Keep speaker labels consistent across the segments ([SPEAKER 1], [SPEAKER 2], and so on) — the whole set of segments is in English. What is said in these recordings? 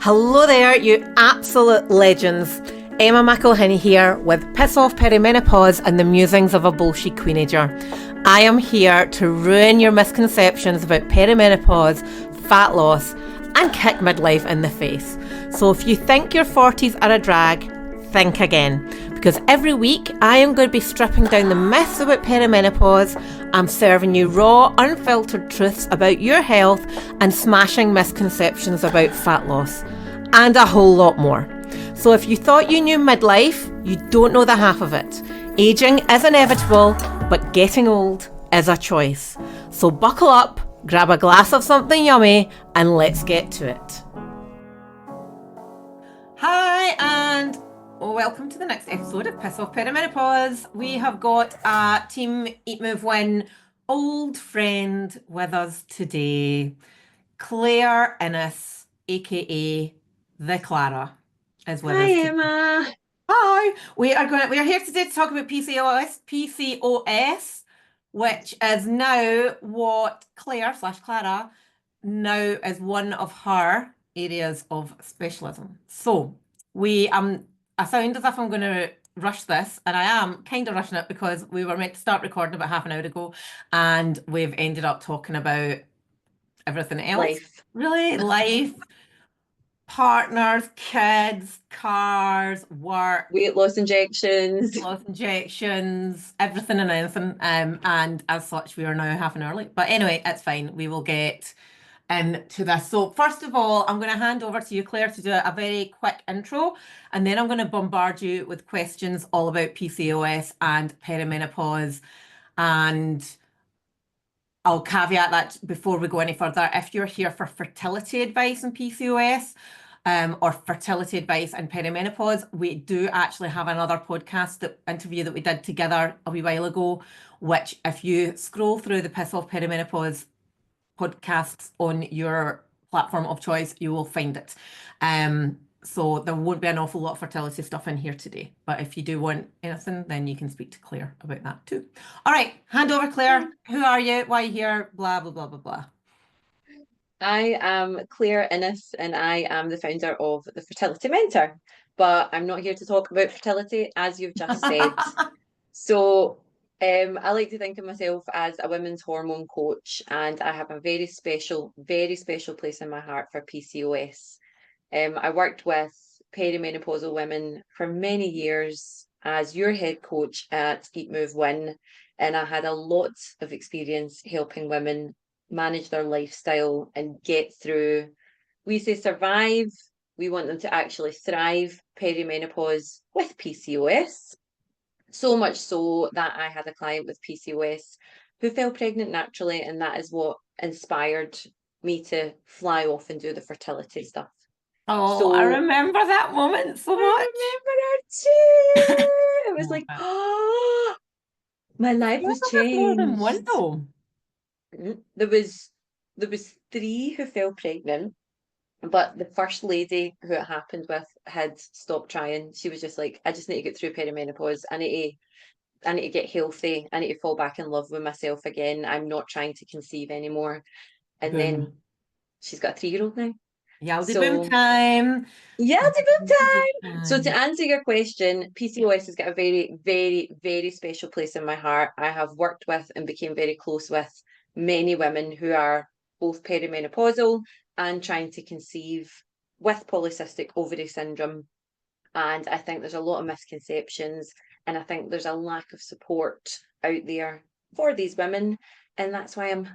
[SPEAKER 1] Hello there, you absolute legends. Emma McElhinney here with Piss Off Perimenopause and the musings of a bullshit queenager. I am here to ruin your misconceptions about perimenopause, fat loss, and kick midlife in the face. So if you think your 40s are a drag, think again. Because every week I am going to be stripping down the myths about perimenopause. I'm serving you raw, unfiltered truths about your health and smashing misconceptions about fat loss. And a whole lot more. So if you thought you knew midlife, you don't know the half of it. Aging is inevitable, but getting old is a choice. So buckle up, grab a glass of something yummy, and let's get to it. Hi, and welcome to the next episode of Piss Off Perimenopause. We have got a Team Eat Move Win old friend with us today, Claire Innes, aka The Clara, is with us.
[SPEAKER 2] Hi, Emma.
[SPEAKER 1] Hi. We are here today to talk about PCOS, which is now what Claire/Clara now is one of her areas of specialism. So I sound as if I'm going to rush this, and I am kind of rushing it because we were meant to start recording about half an hour ago, and we've ended up talking about everything else.
[SPEAKER 2] Life.
[SPEAKER 1] Really, life. Partners, kids, cars, work,
[SPEAKER 2] Weight loss injections.
[SPEAKER 1] everything and anything. And as such, we are now half an hour late. But anyway, it's fine. We will get into this. So first of all, I'm going to hand over to you, Claire, to do a very quick intro. And then I'm going to bombard you with questions all about PCOS and perimenopause. And I'll caveat that before we go any further. If you're here for fertility advice in PCOS or fertility advice and perimenopause, we do actually have another podcast interview that we did together a wee while ago, which if you scroll through the Piss Off Perimenopause podcasts on your platform of choice, you will find it. So there won't be an awful lot of fertility stuff in here today. But if you do want anything, then you can speak to Claire about that too. All right, hand over, Claire. Who are you? Why are you here? Blah, blah, blah, blah, blah.
[SPEAKER 2] I am Claire Innes, and I am the founder of the Fertility Mentor. But I'm not here to talk about fertility, as you've just said. So I like to think of myself as a women's hormone coach, and I have a very special place in my heart for PCOS. I worked with perimenopausal women for many years as your head coach at Eat Move Win, and I had a lot of experience helping women manage their lifestyle and get through. We say survive, we want them to actually thrive perimenopause with PCOS. So much so that I had a client with PCOS who fell pregnant naturally, and that is what inspired me to fly off and do the fertility stuff.
[SPEAKER 1] Oh, so, I remember that moment so much.
[SPEAKER 2] I remember it too. It was like, oh, my life was changed.
[SPEAKER 1] More than one though.
[SPEAKER 2] There was 3 who fell pregnant, but the first lady who it happened with had stopped trying. She was just like, I just need to get through perimenopause. I need to get healthy. I need to fall back in love with myself again. I'm not trying to conceive anymore. And then she's got a 3-year-old now.
[SPEAKER 1] Boom time.
[SPEAKER 2] Boom time. So to answer your question, PCOS has got a very, very, very special place in my heart. I have worked with and became very close with many women who are both perimenopausal and trying to conceive with polycystic ovary syndrome. And I think there's a lot of misconceptions, and I think there's a lack of support out there for these women. And that's why I'm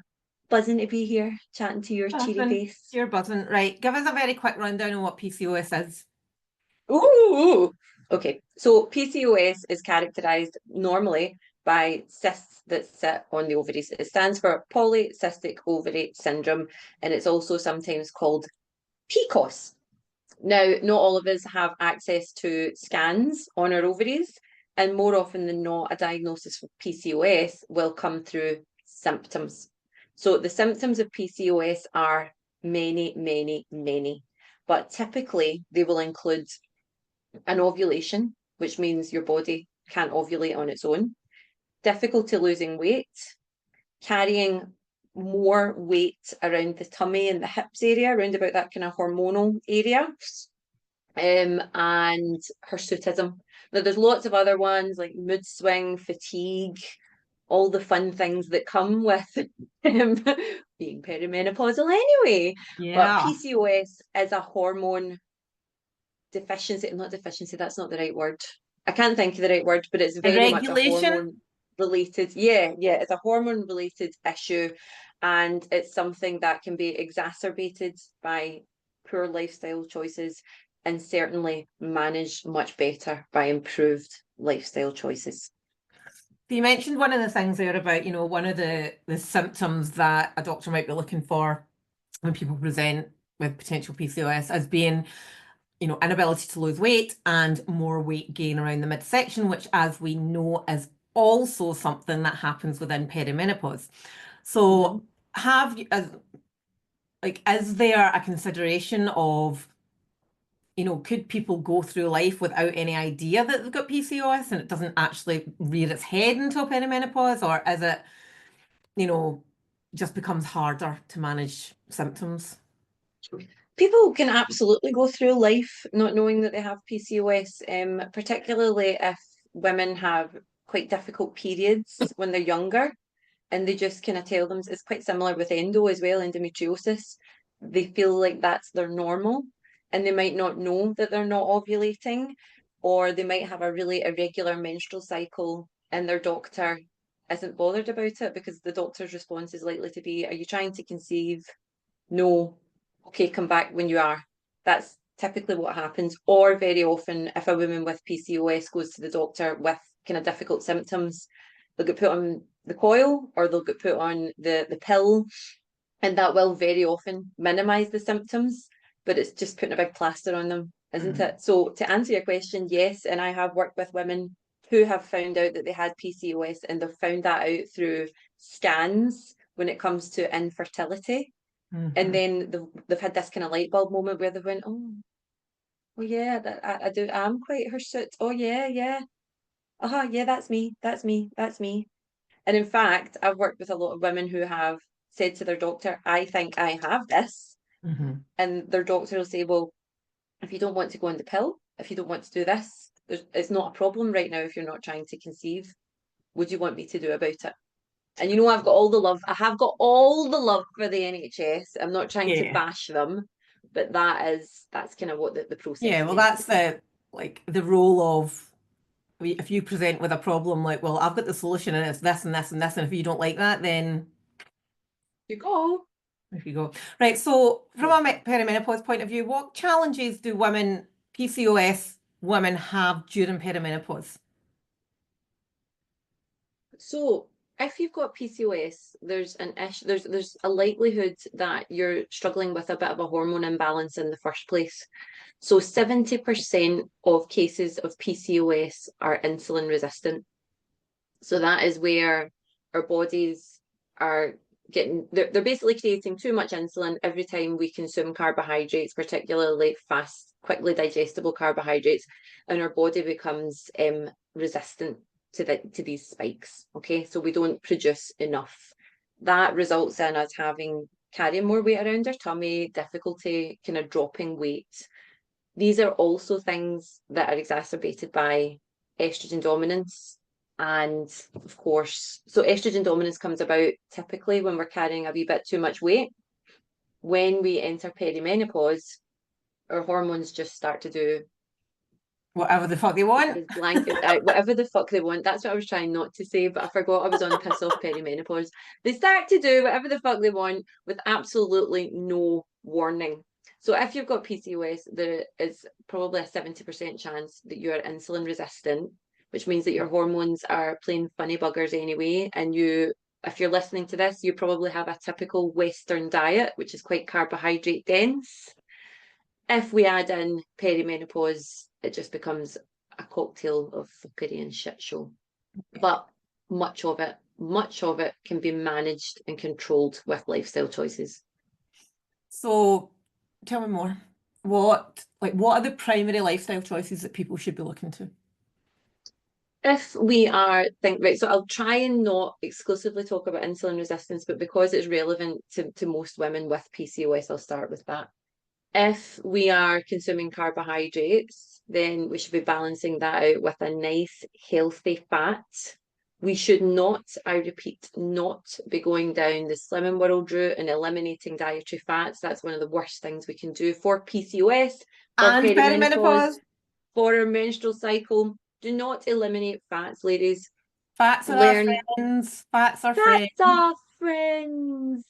[SPEAKER 2] buzzing to be here chatting to your cheery face.
[SPEAKER 1] You're buzzing. Right. Give us a very quick rundown on what PCOS is.
[SPEAKER 2] Ooh. Okay. So PCOS is characterized normally by cysts that sit on the ovaries. It stands for polycystic ovary syndrome, and it's also sometimes called PCOS. Now, not all of us have access to scans on our ovaries, and more often than not, a diagnosis for PCOS will come through symptoms. So the symptoms of PCOS are many, many, many, but typically they will include an ovulation, which means your body can't ovulate on its own, difficulty losing weight, carrying more weight around the tummy and the hips area, around about that kind of hormonal area. And hirsutism. Now, there's lots of other ones like mood swing, fatigue, all the fun things that come with being perimenopausal anyway. But
[SPEAKER 1] Yeah.
[SPEAKER 2] PCOS is a hormone deficiency, not deficiency, that's not the right word. I can't think of the right word, but it's
[SPEAKER 1] A
[SPEAKER 2] very much a
[SPEAKER 1] regulation.
[SPEAKER 2] hormone related. Yeah, it's a hormone related issue. And it's something that can be exacerbated by poor lifestyle choices and certainly managed much better by improved lifestyle choices.
[SPEAKER 1] You mentioned one of the things there about, one of the symptoms that a doctor might be looking for when people present with potential PCOS as being, inability to lose weight and more weight gain around the midsection, which, as we know, is also something that happens within perimenopause. So, have you, is there a consideration of, could people go through life without any idea that they've got PCOS and it doesn't actually rear its head until perimenopause, or is it, just becomes harder to manage symptoms?
[SPEAKER 2] People can absolutely go through life not knowing that they have PCOS, particularly if women have quite difficult periods when they're younger, and they just kind of tell them it's quite similar with endo as well, endometriosis. They feel like that's their normal, and they might not know that they're not ovulating, or they might have a really irregular menstrual cycle, and their doctor isn't bothered about it because the doctor's response is likely to be, "Are you trying to conceive? No. Okay, come back when you are." That's typically what happens. Or very often, if a woman with PCOS goes to the doctor with kind of difficult symptoms, they'll get put on the coil or they'll get put on the pill, and that will very often minimize the symptoms, but it's just putting a big plaster on them, isn't it? So to answer your question, yes, and I have worked with women who have found out that they had PCOS, and they've found that out through scans when it comes to infertility. And then they've had this kind of light bulb moment where they went, oh yeah, I do, I'm quite hirsute. Oh yeah. Yeah, that's me. And in fact, I've worked with a lot of women who have said to their doctor, I think I have this. And their doctor will say, well, if you don't want to go on the pill, if you don't want to do this, it's not a problem right now if you're not trying to conceive. Would you want me to do about it? And I've got all the love. I have got all the love for the NHS. I'm not trying to
[SPEAKER 1] Yeah.
[SPEAKER 2] bash them, but that's kind of what the process
[SPEAKER 1] Yeah, well,
[SPEAKER 2] tends to
[SPEAKER 1] that's the role of, if you present with a problem, like, well, I've got the solution and it's this and this and this, and if you don't like that, then
[SPEAKER 2] you go.
[SPEAKER 1] if you go. Right, so from a perimenopause point of view, what challenges do PCOS women have during perimenopause?
[SPEAKER 2] So if you've got PCOS, there's an issue, there's a likelihood that you're struggling with a bit of a hormone imbalance in the first place. So 70% of cases of PCOS are insulin resistant. So that is where our bodies are they're basically creating too much insulin every time we consume carbohydrates, particularly fast, quickly digestible carbohydrates, and our body becomes resistant to these spikes. Okay, so we don't produce enough. That results in us carrying more weight around our tummy, difficulty kind of dropping weight. These are also things that are exacerbated by estrogen dominance. And of course, so estrogen dominance comes about typically when we're carrying a wee bit too much weight. When we enter perimenopause, our hormones just start to do
[SPEAKER 1] Whatever the fuck they want.
[SPEAKER 2] blanket whatever the fuck they want. That's what I was trying not to say, but I forgot I was on Piss Off Perimenopause. They start to do whatever the fuck they want with absolutely no warning. So if you've got PCOS, there is probably a 70% chance that you are insulin resistant, which means that your hormones are playing funny buggers anyway. And if you're listening to this, you probably have a typical Western diet, which is quite carbohydrate dense. If we add in perimenopause, it just becomes a cocktail of fuckery and shit show. But much of it can be managed and controlled with lifestyle choices.
[SPEAKER 1] So tell me more. What are the primary lifestyle choices that people should be looking to?
[SPEAKER 2] If we are right, so I'll try and not exclusively talk about insulin resistance, but because it's relevant to most women with PCOS, I'll start with that. If we are consuming carbohydrates, then we should be balancing that out with a nice, healthy fat. We should not, I repeat, not be going down the Slimming World route and eliminating dietary fats. That's one of the worst things we can do for PCOS, for
[SPEAKER 1] And
[SPEAKER 2] perimenopause,
[SPEAKER 1] perimenopause.
[SPEAKER 2] for our menstrual cycle. Do not eliminate fats, ladies.
[SPEAKER 1] Fats are our
[SPEAKER 2] Learn
[SPEAKER 1] friends. Fats are friends.
[SPEAKER 2] fats are friends.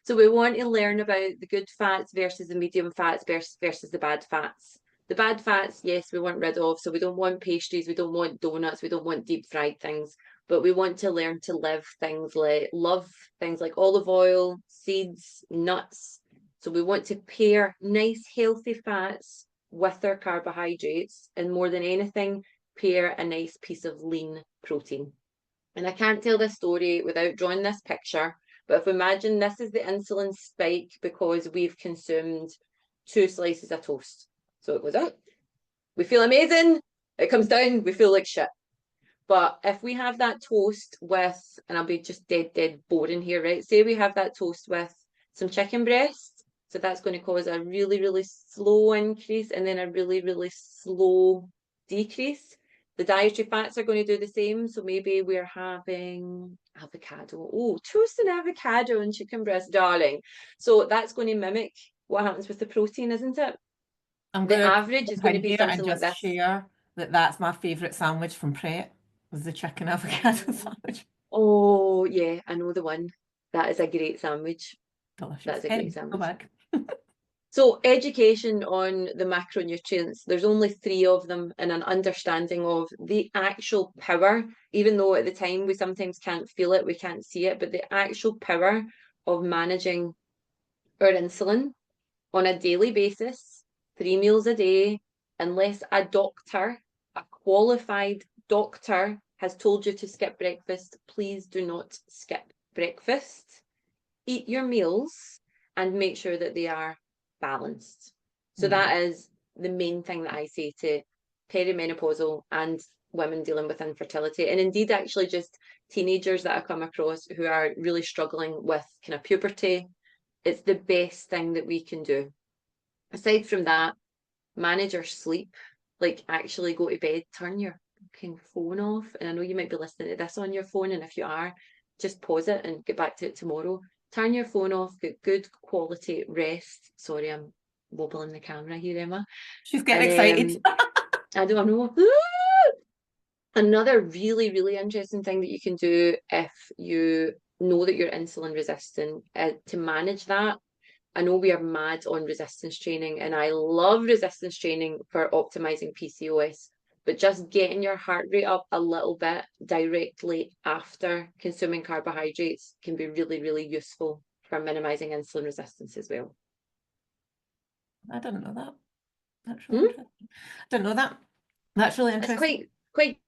[SPEAKER 2] So we want to learn about the good fats versus the medium fats versus the bad fats. The bad fats, yes, we want rid of. So we don't want pastries, we don't want donuts, we don't want deep fried things, but we want to learn to love things like olive oil, seeds, nuts. So we want to pair nice, healthy fats with our carbohydrates, and more than anything, pair a nice piece of lean protein. And I can't tell this story without drawing this picture, but if we imagine this is the insulin spike because we've consumed 2 slices of toast. So it goes up, we feel amazing, it comes down, we feel like shit. But if we have that toast with, and I'll be just dead boring here, right? Say we have that toast with some chicken breast. So that's going to cause a really, really slow increase and then a really, really slow decrease. The dietary fats are going to do the same. So maybe we're having avocado. Oh, toast and avocado and chicken breast, darling. So that's going to mimic what happens with the protein, isn't it?
[SPEAKER 1] I'm
[SPEAKER 2] The
[SPEAKER 1] going to
[SPEAKER 2] average is going to be
[SPEAKER 1] here and
[SPEAKER 2] something like
[SPEAKER 1] just
[SPEAKER 2] this.
[SPEAKER 1] share that that's my favourite sandwich from Pret, was the chicken avocado sandwich.
[SPEAKER 2] Oh, yeah, I know the one. That is a great sandwich.
[SPEAKER 1] Delicious.
[SPEAKER 2] That's a
[SPEAKER 1] Anyway,
[SPEAKER 2] great
[SPEAKER 1] go
[SPEAKER 2] sandwich.
[SPEAKER 1] back.
[SPEAKER 2] So education on the macronutrients, there's only 3 of them, and an understanding of the actual power, even though at the time we sometimes can't feel it, we can't see it, but the actual power of managing our insulin on a daily basis, 3 meals a day, unless a doctor, a qualified doctor, has told you to skip breakfast, please do not skip breakfast. Eat your meals and make sure that they are balanced. So that is the main thing that I say to perimenopausal and women dealing with infertility, and indeed actually just teenagers that I come across who are really struggling with kind of puberty. It's the best thing that we can do. Aside from that, manage your sleep, like actually go to bed, turn your fucking phone off. And I know you might be listening to this on your phone, and if you are, just pause it and get back to it tomorrow. Turn your phone off, get good quality rest. Sorry, I'm wobbling the camera here, Emma.
[SPEAKER 1] She's getting excited.
[SPEAKER 2] I don't know. Another really, really interesting thing that you can do if you know that you're insulin resistant to manage that. I know we are mad on resistance training, and I love resistance training for optimizing PCOS, but just getting your heart rate up a little bit directly after consuming carbohydrates can be really, really useful for minimizing insulin resistance as well.
[SPEAKER 1] I didn't know that. That's really interesting. I didn't know that. That's really interesting.
[SPEAKER 2] It's quite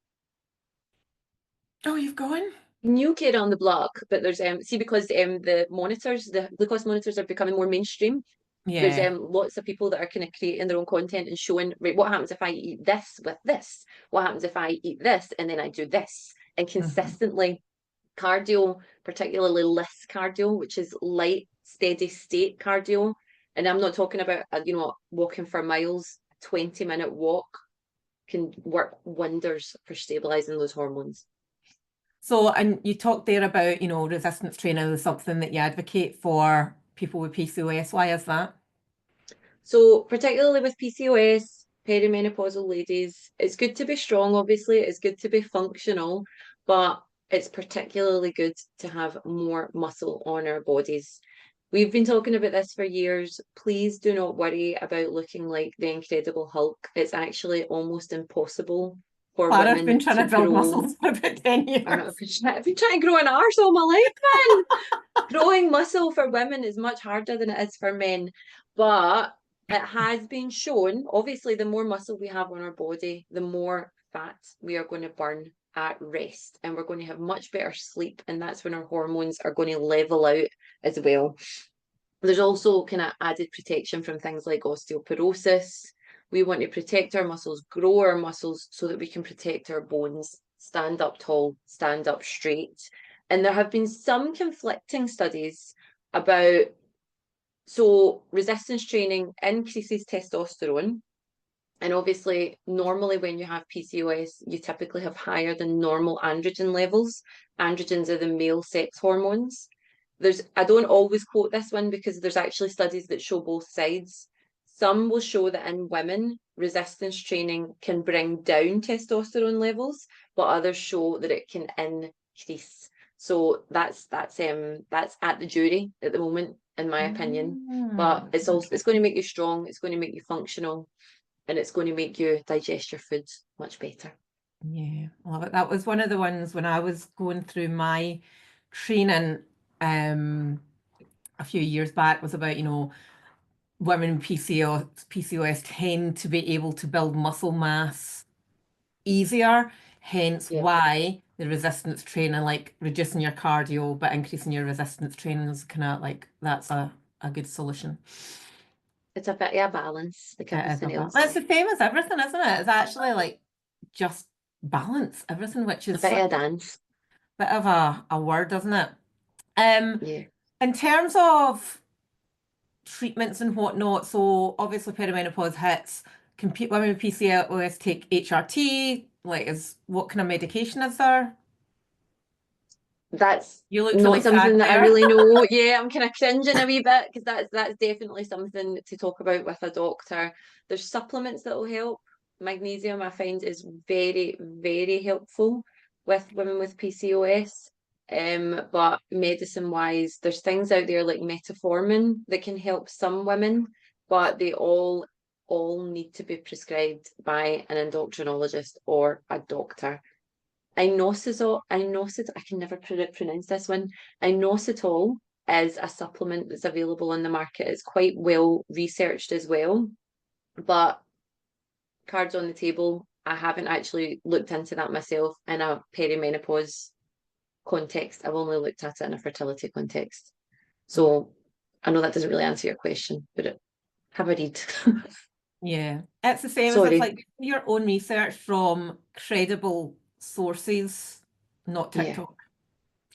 [SPEAKER 1] Oh, you've gone?
[SPEAKER 2] new kid on the block, but there's see, because the glucose monitors are becoming more mainstream. There's
[SPEAKER 1] Yeah.
[SPEAKER 2] lots of people that are kind of creating their own content and showing, right, what happens if I eat this with this? What happens if I eat this and then I do this? And consistently cardio, particularly LISS cardio, which is light, steady state cardio. And I'm not talking about, walking for miles. 20-minute walk can work wonders for stabilizing those hormones.
[SPEAKER 1] So, and you talked there about, resistance training is something that you advocate for people with PCOS. Why is that?
[SPEAKER 2] So particularly with PCOS, perimenopausal ladies, it's good to be strong, obviously, it's good to be functional, but it's particularly good to have more muscle on our bodies. We've been talking about this for years. Please do not worry about looking like the Incredible Hulk. It's actually almost impossible for
[SPEAKER 1] Clara's been
[SPEAKER 2] women
[SPEAKER 1] trying
[SPEAKER 2] to
[SPEAKER 1] to build
[SPEAKER 2] grow.
[SPEAKER 1] muscles for about 10 years.
[SPEAKER 2] I've been trying to grow an arse all my life, man. Growing muscle for women is much harder than it is for men, but it has been shown, obviously, the more muscle we have on our body, the more fat we are going to burn at rest, and we're going to have much better sleep, and that's when our hormones are going to level out as well. There's also kind of added protection from things like osteoporosis. We want to protect our muscles, grow our muscles so that we can protect our bones. stand up tall, stand up straight. And there have been some conflicting studies about, so resistance training increases testosterone. And obviously, normally when you have PCOS, you typically have higher than normal androgen levels. Androgens are the male sex hormones. I don't always quote this one because there's actually studies that show both sides. Some will show that in women, resistance training can bring down testosterone levels, but others show that it can increase. So that's at the jury at the moment, in my opinion. But it's going to make you strong, it's going to make you functional, and it's going to make you digest your food much better.
[SPEAKER 1] Yeah, I love it. That was one of the ones when I was going through my training a few years back, was about, women with PCOS tend to be able to build muscle mass easier, hence
[SPEAKER 2] Yeah.
[SPEAKER 1] why the resistance training, like reducing your cardio but increasing your resistance training, is kind of like that's a good solution.
[SPEAKER 2] It's a bit of a balance, like everything else.
[SPEAKER 1] It's the same as everything, isn't it? It's actually like just balance everything, which is
[SPEAKER 2] A bit
[SPEAKER 1] such
[SPEAKER 2] of a dance.
[SPEAKER 1] a bit of a word, isn't it?
[SPEAKER 2] Yeah.
[SPEAKER 1] In terms of treatments and whatnot, so obviously perimenopause hits. Can women with PCOS take HRT? Like, what kind of medication is there?
[SPEAKER 2] That's
[SPEAKER 1] You looked really
[SPEAKER 2] not something
[SPEAKER 1] sad
[SPEAKER 2] that I
[SPEAKER 1] there.
[SPEAKER 2] really know. Yeah, I'm kind of cringing a wee bit because that's definitely something to talk about with a doctor. There's supplements that will help. Magnesium, I find, is very, very helpful with women with PCOS. But medicine wise, there's things out there like metformin that can help some women, but they all need to be prescribed by an endocrinologist or a doctor. Inositol, I can never pronounce this one. Inositol is a supplement that's available on the market. It's quite well researched as well. But cards on the table, I haven't actually looked into that myself in a perimenopause context. I've only looked at it in a fertility context. So I know that doesn't really answer your question, but have a read.
[SPEAKER 1] Yeah, it's the same as it's
[SPEAKER 2] Sorry.
[SPEAKER 1] like your own research from credible sources, not
[SPEAKER 2] Yeah.
[SPEAKER 1] TikTok,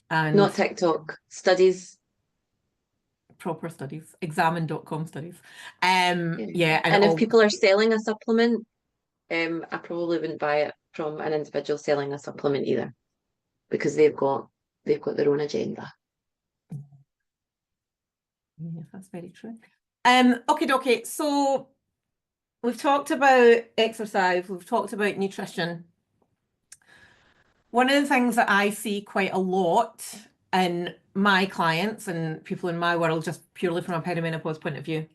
[SPEAKER 1] and
[SPEAKER 2] Not TikTok. Studies.
[SPEAKER 1] proper studies, examine.com studies.
[SPEAKER 2] Yeah.
[SPEAKER 1] Yeah, and
[SPEAKER 2] And if
[SPEAKER 1] all.
[SPEAKER 2] people are selling a supplement, I probably wouldn't buy it from an individual selling a supplement either, because they've got their own agenda.
[SPEAKER 1] Yeah, that's very true. Okay. So we've talked about exercise, we've talked about nutrition. One of the things that I see quite a lot in my clients and people in my world, just purely from a perimenopause point of view,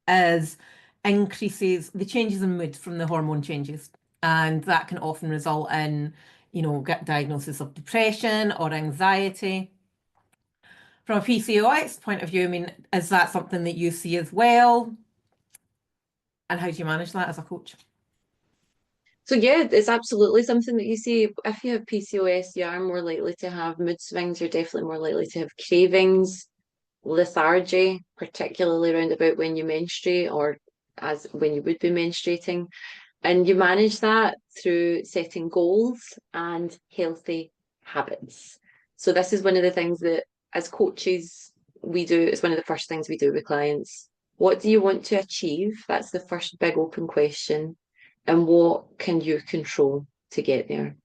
[SPEAKER 1] is the changes in mood from the hormone changes. And that can often result in, get diagnosis of depression or anxiety. From a PCOS point of view, I mean, is that something that you see as well? And how do you manage that as a coach?
[SPEAKER 2] So yeah, it's absolutely something that you see. If you have PCOS, you are more likely to have mood swings. You're definitely more likely to have cravings, lethargy, particularly around about when you menstruate or as when you would be menstruating. And you manage that through setting goals and healthy habits. So this is one of the things that as coaches we do. It's one of the first things we do with clients. What do you want to achieve? That's the first big open question. And what can you control to get there?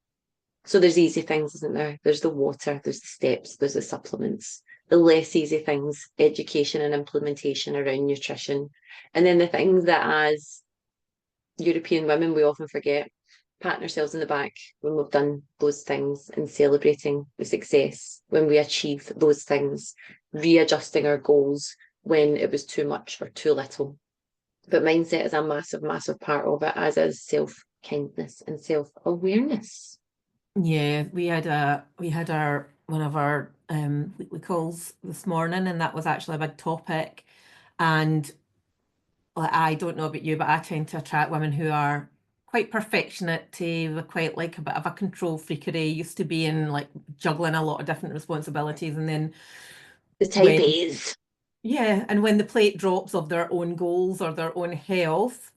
[SPEAKER 2] So there's easy things, isn't there? There's the water, there's the steps, there's the supplements. The less easy things, education and implementation around nutrition. And then the things that as European women, we often forget, patting ourselves in the back when we've done those things and celebrating the success when we achieve those things, readjusting our goals when it was too much or too little. But mindset is a massive, massive part of it, as is self-kindness and self-awareness.
[SPEAKER 1] Yeah, we had our one of our weekly calls this morning, and that was actually a big topic. And like, I don't know about you, but I tend to attract women who are quite perfectionist, they're quite like a bit of a control freakery, used to be in like juggling a lot of different responsibilities, and then
[SPEAKER 2] The type
[SPEAKER 1] when
[SPEAKER 2] A's.
[SPEAKER 1] yeah, and when the plate drops of their own goals or their own health,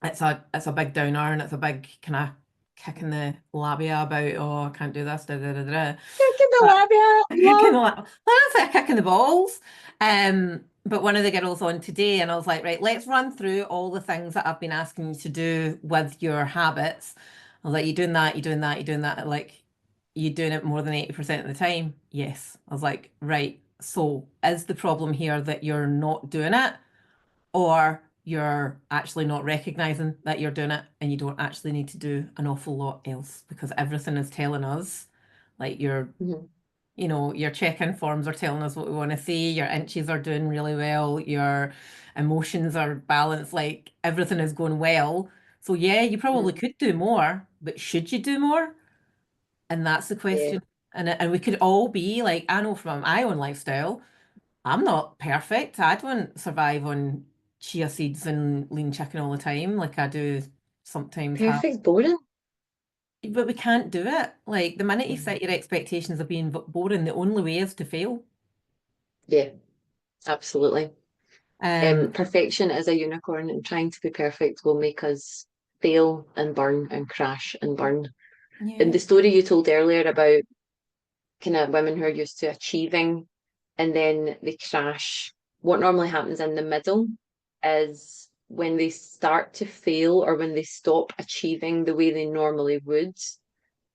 [SPEAKER 1] it's a big downer and it's a big kind of kicking the labia about, oh, I can't do this, da da da da.
[SPEAKER 2] Kicking the
[SPEAKER 1] But
[SPEAKER 2] labia,
[SPEAKER 1] kicking the
[SPEAKER 2] love.
[SPEAKER 1] that's like kicking the balls. But one of the girls on today, and I was like, right, let's run through all the things that I've been asking you to do with your habits. I was like, you doing that, you doing that, you doing that. Like, you doing it more than 80% of the time? Yes. I was like, right. So is the problem here that you're not doing it, or you're actually not recognizing that you're doing it and you don't actually need to do an awful lot else because everything is telling us, like
[SPEAKER 2] Mhm.
[SPEAKER 1] your check-in forms are telling us what we want to see, your inches are doing really well, your emotions are balanced, like everything is going well. So yeah, you probably
[SPEAKER 2] Mhm.
[SPEAKER 1] could do more, but should you do more? And that's the
[SPEAKER 2] Yeah,
[SPEAKER 1] question. And we could all be like, I know from my own lifestyle, I'm not perfect. I don't survive on chia seeds and lean chicken all the time like I do sometimes have.
[SPEAKER 2] perfect boring.
[SPEAKER 1] But we can't do it. Like the minute you
[SPEAKER 2] Mhm.
[SPEAKER 1] set your expectations of being boring, the only way is to fail.
[SPEAKER 2] Yeah, absolutely.
[SPEAKER 1] Um,
[SPEAKER 2] Perfection is a unicorn, and trying to be perfect will make us fail and burn and crash and burn. In
[SPEAKER 1] yeah.
[SPEAKER 2] the story you told earlier about kind of women who are used to achieving and then they crash, what normally happens in the middle is when they start to fail or when they stop achieving the way they normally would,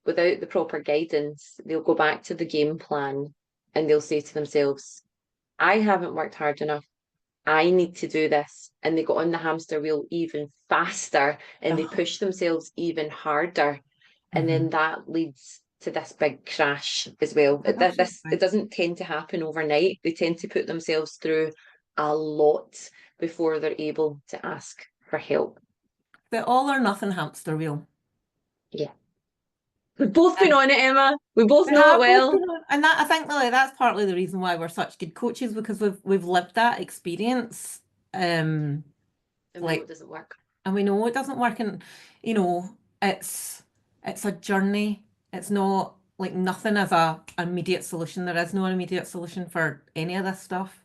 [SPEAKER 2] without the proper guidance, they'll go back to the game plan and they'll say to themselves, I haven't worked hard enough. I need to do this. And they go on the hamster wheel even faster and they
[SPEAKER 1] Oh,
[SPEAKER 2] push themselves even harder. And then
[SPEAKER 1] mhm.
[SPEAKER 2] that leads to this big crash as well.
[SPEAKER 1] You're absolutely
[SPEAKER 2] It
[SPEAKER 1] right.
[SPEAKER 2] doesn't tend to happen overnight. They tend to put themselves through a lot before they're able to ask for help.
[SPEAKER 1] The all or nothing hamster wheel.
[SPEAKER 2] Yeah. We've both been
[SPEAKER 1] And
[SPEAKER 2] on it, Emma. We both
[SPEAKER 1] we
[SPEAKER 2] know it
[SPEAKER 1] have both
[SPEAKER 2] well.
[SPEAKER 1] been and that I think really that's partly the reason why we're such good coaches because we've lived that experience. Um,
[SPEAKER 2] And we know it
[SPEAKER 1] like
[SPEAKER 2] doesn't work.
[SPEAKER 1] and we know it doesn't work and you know it's a journey. It's not like nothing as a immediate solution. There is no immediate solution for any of this stuff.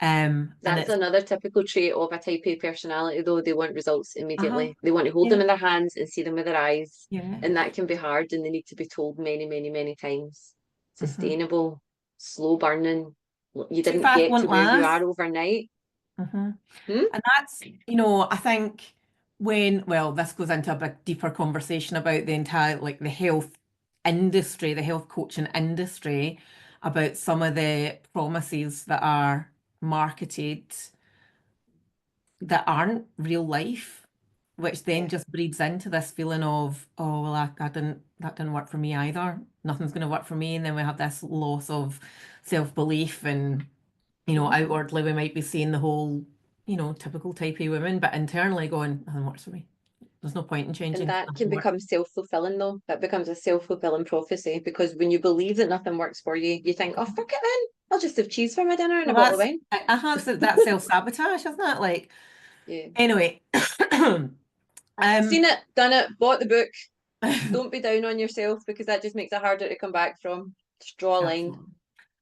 [SPEAKER 1] And
[SPEAKER 2] That's
[SPEAKER 1] it's
[SPEAKER 2] another typical trait of a type A personality, though. They want results
[SPEAKER 1] uh-huh.
[SPEAKER 2] immediately. They want to hold them
[SPEAKER 1] Yeah.
[SPEAKER 2] in their hands and see them with their eyes.
[SPEAKER 1] Yeah.
[SPEAKER 2] And that can be hard, and they need to be told many, many, many times.
[SPEAKER 1] Hmm.
[SPEAKER 2] Sustainable, slow burning. You
[SPEAKER 1] Too
[SPEAKER 2] didn't
[SPEAKER 1] fast
[SPEAKER 2] get
[SPEAKER 1] won't
[SPEAKER 2] to where you
[SPEAKER 1] last.
[SPEAKER 2] are overnight.
[SPEAKER 1] Hmm.
[SPEAKER 2] Hmm?
[SPEAKER 1] And that's, I think well, this goes into a big deeper conversation about the entire, like the health industry, the health coaching industry, about some of the promises that are marketed that aren't real life, which then
[SPEAKER 2] Yeah.
[SPEAKER 1] just breeds into this feeling of, oh, well, that didn't work for me either. Nothing's going to work for me. And then we have this loss of self-belief and
[SPEAKER 2] Mhm.
[SPEAKER 1] outwardly we might be seeing the whole, typical type A women, but internally going, nothing works for me. There's no point in
[SPEAKER 2] And
[SPEAKER 1] changing.
[SPEAKER 2] that can
[SPEAKER 1] Nothing works.
[SPEAKER 2] become self-fulfilling, though. That becomes a self-fulfilling prophecy because when you believe that nothing works for you, you think, oh, fuck it then. I'll just have cheese for my dinner and
[SPEAKER 1] Well,
[SPEAKER 2] a bottle of
[SPEAKER 1] that's
[SPEAKER 2] wine.
[SPEAKER 1] that's self-sabotage, isn't it? Like,
[SPEAKER 2] Yeah.
[SPEAKER 1] anyway, um,
[SPEAKER 2] Seen it, done it, bought the book. Don't be down on yourself because that just makes it harder to come back from. Just draw a line.
[SPEAKER 1] absolutely.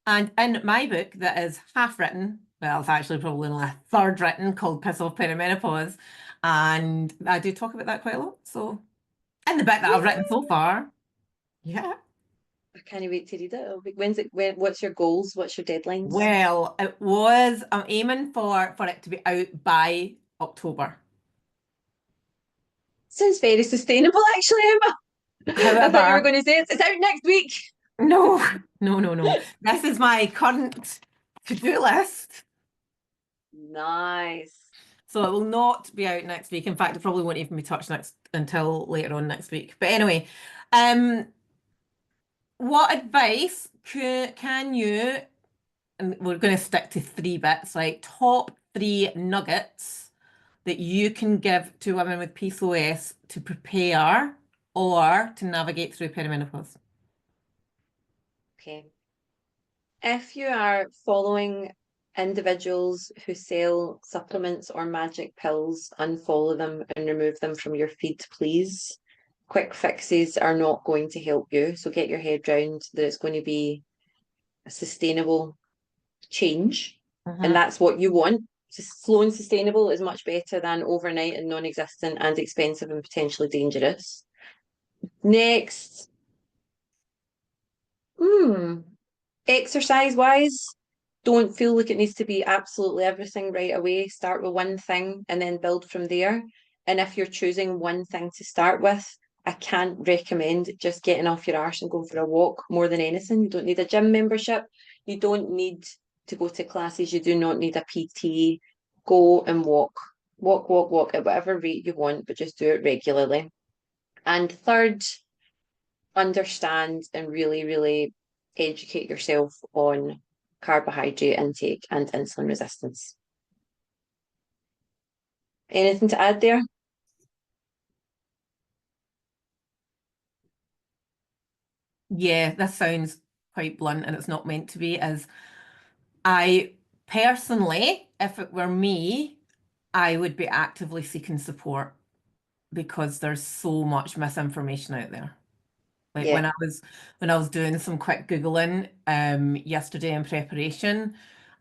[SPEAKER 1] And in my book that is half written, well, it's actually probably only a third written, called Piss Off Perimenopause, and I do talk about that quite a lot. So, in the bit that I've written so
[SPEAKER 2] Yeah.
[SPEAKER 1] far, yeah.
[SPEAKER 2] I can't wait to read it. When's it? What's your goals? What's your deadlines?
[SPEAKER 1] Well, I'm aiming for it to be out by October.
[SPEAKER 2] Sounds very sustainable, actually, Emma. I thought you were
[SPEAKER 1] However,
[SPEAKER 2] going to say it's out next week.
[SPEAKER 1] no, no, no, no. This is my current to-do list.
[SPEAKER 2] Nice.
[SPEAKER 1] So it will not be out next week. In fact, it probably won't even be touched next until later on next week. But anyway, um, what advice can you, and we're going to stick to three bits, like top three nuggets that you can give to women with PCOS to prepare or to navigate through perimenopause?
[SPEAKER 2] Okay. If you are following individuals who sell supplements or magic pills, unfollow them and remove them from your feed, please. Quick fixes are not going to help you. So get your head round that it's going to be a sustainable change. And
[SPEAKER 1] Hmm.
[SPEAKER 2] that's what you want. Slow and sustainable is much better than overnight and non existent and expensive and potentially dangerous. Next, exercise-wise, don't feel like it needs to be absolutely everything right away. Start with one thing and then build from there. And if you're choosing one thing to start with, I can't recommend just getting off your arse and going for a walk more than anything. You don't need a gym membership. You don't need to go to classes. You do not need a PT. Go and walk. Walk, walk, walk at whatever rate you want, but just do it regularly. And third, understand and really, really educate yourself on carbohydrate intake and insulin resistance. Anything to add there?
[SPEAKER 1] Yeah, this sounds quite blunt and it's not meant to be, as I personally, if it were me, I would be actively seeking support because there's so much misinformation out there. Like
[SPEAKER 2] Yeah.
[SPEAKER 1] when I was doing some quick Googling yesterday in preparation,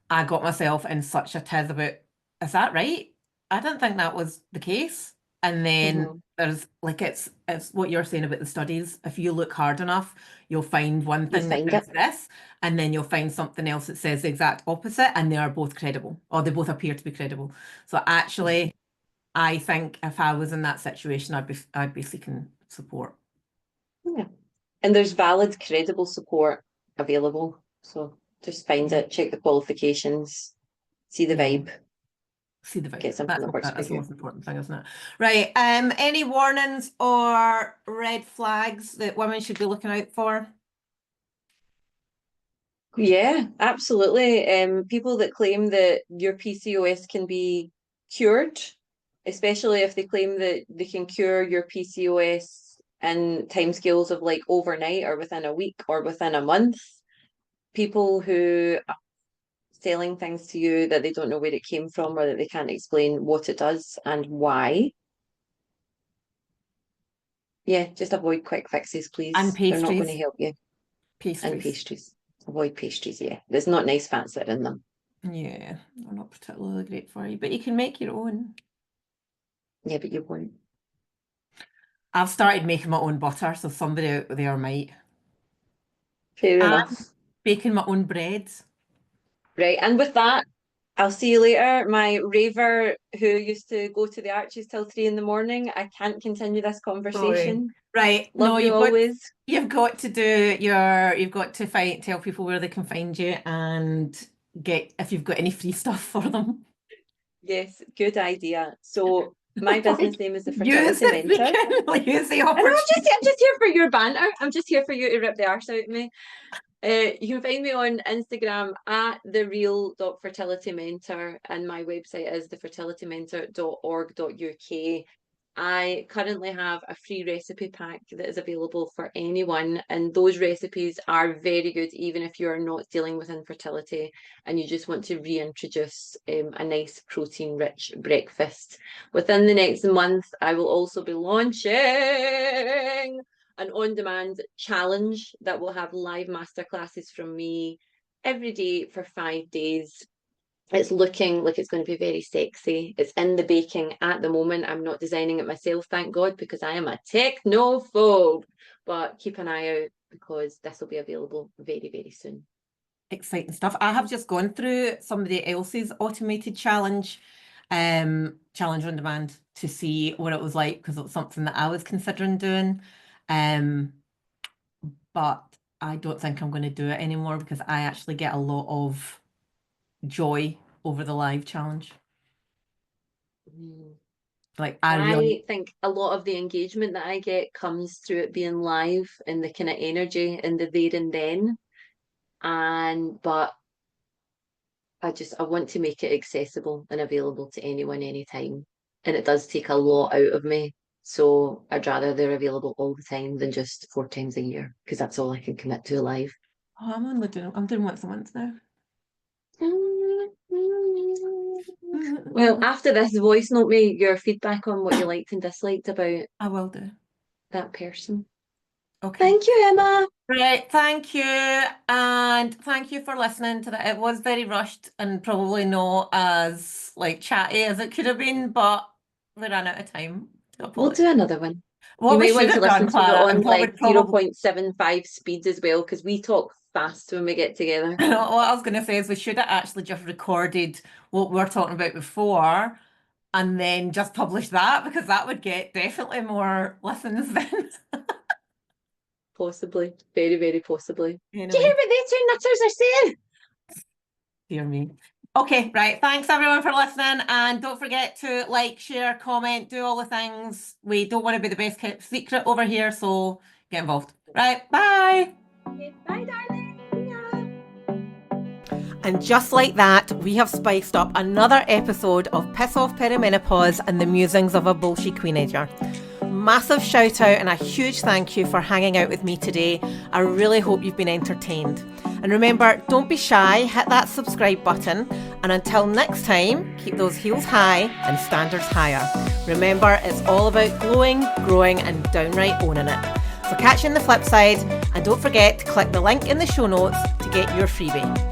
[SPEAKER 1] I got myself in such a tiz about, is that right? I didn't think that was the case. And then there's like it's what you're saying about the studies. If you look hard enough, you'll find one
[SPEAKER 2] You
[SPEAKER 1] thing that
[SPEAKER 2] find
[SPEAKER 1] says
[SPEAKER 2] it.
[SPEAKER 1] this, and then you'll find something else that says the exact opposite, and they are both credible, or they both appear to be credible. So actually, I think if I was in that situation, I'd be seeking support.
[SPEAKER 2] Yeah. And there's valid, credible support available. So just find it, check the qualifications, see the
[SPEAKER 1] Yeah.
[SPEAKER 2] vibe,
[SPEAKER 1] See the vibe.
[SPEAKER 2] get something that works for
[SPEAKER 1] That's the
[SPEAKER 2] you.
[SPEAKER 1] most important thing, isn't it? Right. Any warnings or red flags that women should be looking out for?
[SPEAKER 2] Yeah, absolutely. People that claim that your PCOS can be cured, especially if they claim that they can cure your PCOS in timescales of like overnight or within a week or within a month. People who are selling things to you that they don't know where it came from or that they can't explain what it does and why. Yeah, just avoid quick fixes,
[SPEAKER 1] And
[SPEAKER 2] please. They're not going to
[SPEAKER 1] pastries.
[SPEAKER 2] help you. And
[SPEAKER 1] Pastries.
[SPEAKER 2] pastries. Avoid pastries, yeah. There's not nice fats that are in them.
[SPEAKER 1] Yeah, they're not particularly great for you, but you can make your own.
[SPEAKER 2] Yeah, but you won't.
[SPEAKER 1] I've started making my own butter, so somebody out there might.
[SPEAKER 2] Fair
[SPEAKER 1] And
[SPEAKER 2] enough.
[SPEAKER 1] baking my own breads.
[SPEAKER 2] Right, and with that, I'll see you later. My raver who used to go to the Arches till 3 in the morning, I can't continue this
[SPEAKER 1] Sorry.
[SPEAKER 2] conversation.
[SPEAKER 1] Right. No,
[SPEAKER 2] Love you always.
[SPEAKER 1] you've got to you've got to tell people where they can find you and get if you've got any free stuff for them.
[SPEAKER 2] Yes, good idea. So my business name is the
[SPEAKER 1] Use
[SPEAKER 2] Fertility
[SPEAKER 1] the
[SPEAKER 2] Mentor.
[SPEAKER 1] use the
[SPEAKER 2] I know
[SPEAKER 1] opportunity.
[SPEAKER 2] I'm just here for your banter. I'm just here for you to rip the arse out of me. You can find me on Instagram at thereeal.fertilitymentor, and my website is thefertilitymentor.org.uk. I currently have a free recipe pack that is available for anyone, and those recipes are very good, even if you are not dealing with infertility and you just want to reintroduce a nice protein-rich breakfast. Within the next month, I will also be launching an on-demand challenge that will have live masterclasses from me every day for 5 days. It's looking like it's going to be very sexy. It's in the baking at the moment. I'm not designing it myself, thank God, because I am a technophobe. But keep an eye out because this will be available very, very soon.
[SPEAKER 1] Exciting stuff. I have just gone through somebody else's automated challenge on demand to see what it was like because it was something that I was considering doing. Um, but I don't think I'm going to do it anymore because I actually get a lot of joy over the live challenge.
[SPEAKER 2] Mm.
[SPEAKER 1] Like I really
[SPEAKER 2] I think a lot of the engagement that I get comes through it being live and the kind of energy and the there and then. But I want to make it accessible and available to anyone anytime. And it does take a lot out of me. So I'd rather they're available all the time than just 4 times a year, because that's all I can commit to live.
[SPEAKER 1] I'm doing once a month now.
[SPEAKER 2] Well, after this, voice note me your feedback on what you liked and disliked about
[SPEAKER 1] I will do.
[SPEAKER 2] that person.
[SPEAKER 1] Okay.
[SPEAKER 2] Thank you, Emma.
[SPEAKER 1] Right, thank you. And thank you for listening to that. It was very rushed and probably not as like chatty as it could have been, but we ran out of time. So
[SPEAKER 2] We'll
[SPEAKER 1] apologize.
[SPEAKER 2] do another one.
[SPEAKER 1] What
[SPEAKER 2] You
[SPEAKER 1] we
[SPEAKER 2] may
[SPEAKER 1] should
[SPEAKER 2] want to
[SPEAKER 1] have done,
[SPEAKER 2] listen to it
[SPEAKER 1] Clara,
[SPEAKER 2] on
[SPEAKER 1] and what
[SPEAKER 2] like
[SPEAKER 1] would probably
[SPEAKER 2] 0.75 speeds as well, because we talk fast when we get together.
[SPEAKER 1] what I was going to say is we should have actually just recorded what we were talking about before and then just publish that because that would get definitely more listens then.
[SPEAKER 2] Possibly. Very, very possibly. Do you hear
[SPEAKER 1] Anyway,
[SPEAKER 2] what they two nutters are saying?
[SPEAKER 1] dear me. Okay, right. Thanks everyone for listening. And don't forget to like, share, comment, do all the things. We don't want to be the best kept secret over here, so get involved. Right, bye.
[SPEAKER 2] Okay, bye, darling. See ya.
[SPEAKER 1] And just like that, we have spiced up another episode of Piss Off Perimenopause and the musings of a bullshit queenager. Massive shout out and a huge thank you for hanging out with me today. I really hope you've been entertained. And remember, don't be shy, hit that subscribe button. And until next time, keep those heels high and standards higher. Remember, it's all about glowing, growing and downright owning it. So catch you on the flip side and don't forget to click the link in the show notes to get your freebie.